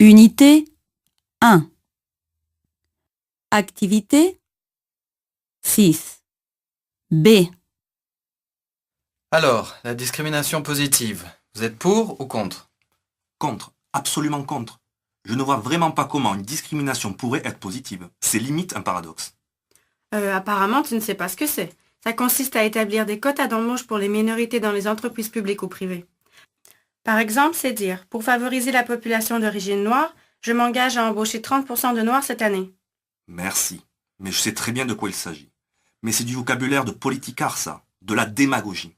Unité 1. Activité 6. B. Alors, la discrimination positive, vous êtes pour ou contre? Contre, absolument contre. Je ne vois vraiment pas comment une discrimination pourrait être positive. C'est limite un paradoxe. Apparemment, tu ne sais pas ce que c'est. Ça consiste à établir des quotas d'embauche pour les minorités dans les entreprises publiques ou privées. Par exemple, c'est dire, pour favoriser la population d'origine noire, je m'engage à embaucher 30% de noirs cette année. Merci, mais je sais très bien de quoi il s'agit. Mais c'est du vocabulaire de politicard, ça, de la démagogie.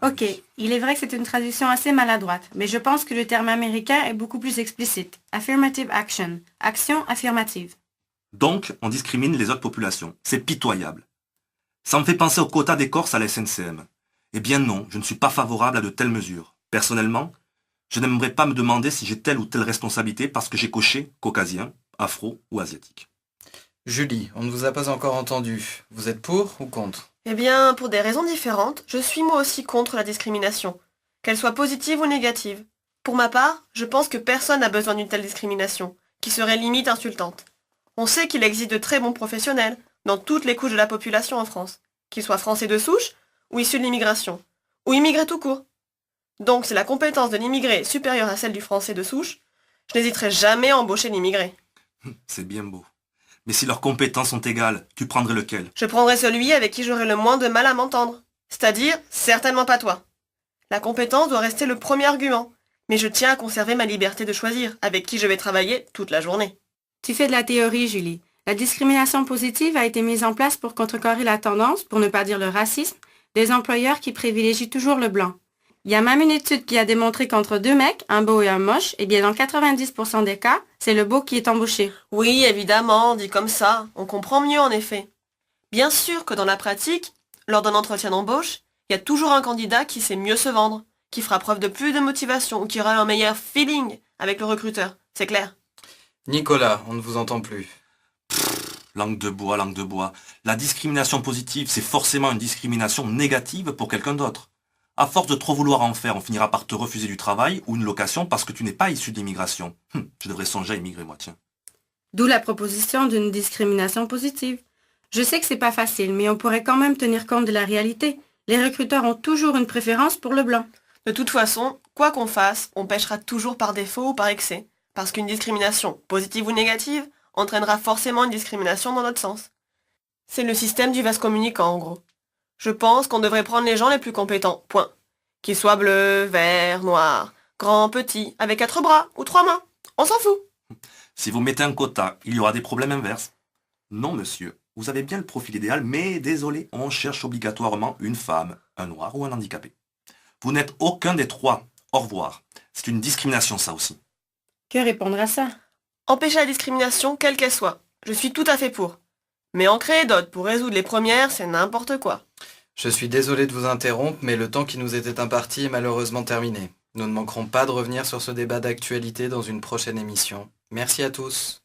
Ok, il est vrai que c'est une traduction assez maladroite, mais je pense que le terme américain est beaucoup plus explicite. Affirmative action, action affirmative. Donc, on discrimine les autres populations. C'est pitoyable. Ça me fait penser au quota des Corses à la SNCM. Eh bien non, je ne suis pas favorable à de telles mesures. Personnellement, je n'aimerais pas me demander si j'ai telle ou telle responsabilité parce que j'ai coché caucasien, afro ou asiatique. Julie, on ne vous a pas encore entendu. Vous êtes pour ou contre? Eh bien, pour des raisons différentes, je suis moi aussi contre la discrimination, qu'elle soit positive ou négative. Pour ma part, je pense que personne n'a besoin d'une telle discrimination, qui serait limite insultante. On sait qu'il existe de très bons professionnels dans toutes les couches de la population en France, qu'ils soient français de souche ou issus de l'immigration, ou immigrés tout court. Donc si la compétence de l'immigré est supérieure à celle du français de souche, je n'hésiterai jamais à embaucher l'immigré. C'est bien beau. Mais si leurs compétences sont égales, tu prendrais lequel? Je prendrai celui avec qui j'aurai le moins de mal à m'entendre. C'est-à-dire, certainement pas toi. La compétence doit rester le premier argument, mais je tiens à conserver ma liberté de choisir avec qui je vais travailler toute la journée. Tu fais de la théorie, Julie. La discrimination positive a été mise en place pour contrecarrer la tendance, pour ne pas dire le racisme, des employeurs qui privilégient toujours le blanc. Il y a même une étude qui a démontré qu'entre deux mecs, un beau et un moche, eh bien dans 90% des cas, c'est le beau qui est embauché. Oui, évidemment, dit comme ça, on comprend mieux en effet. Bien sûr que dans la pratique, lors d'un entretien d'embauche, il y a toujours un candidat qui sait mieux se vendre, qui fera preuve de plus de motivation ou qui aura un meilleur feeling avec le recruteur, c'est clair. Nicolas, on ne vous entend plus. Langue de bois, langue de bois. La discrimination positive, c'est forcément une discrimination négative pour quelqu'un d'autre. À force de trop vouloir en faire, on finira par te refuser du travail ou une location parce que tu n'es pas issu de l'immigration. Je devrais songer à immigrer, moi, tiens. D'où la proposition d'une discrimination positive. Je sais que c'est pas facile, mais on pourrait quand même tenir compte de la réalité. Les recruteurs ont toujours une préférence pour le blanc. De toute façon, quoi qu'on fasse, on pêchera toujours par défaut ou par excès, parce qu'une discrimination, positive ou négative, entraînera forcément une discrimination dans notre sens. C'est le système du vase communicant, en gros. Je pense qu'on devrait prendre les gens les plus compétents, point. Qu'ils soient bleus, verts, noirs, grands, petits, avec 4 bras ou 3 mains. On s'en fout. Si vous mettez un quota, il y aura des problèmes inverses. Non, monsieur, vous avez bien le profil idéal, mais désolé, on cherche obligatoirement une femme, un noir ou un handicapé. Vous n'êtes aucun des trois. Au revoir. C'est une discrimination, ça aussi. Que répondre à ça? Empêcher la discrimination, quelle qu'elle soit. Je suis tout à fait pour. Mais en créer d'autres pour résoudre les premières, c'est n'importe quoi. Je suis désolé de vous interrompre, mais le temps qui nous était imparti est malheureusement terminé. Nous ne manquerons pas de revenir sur ce débat d'actualité dans une prochaine émission. Merci à tous.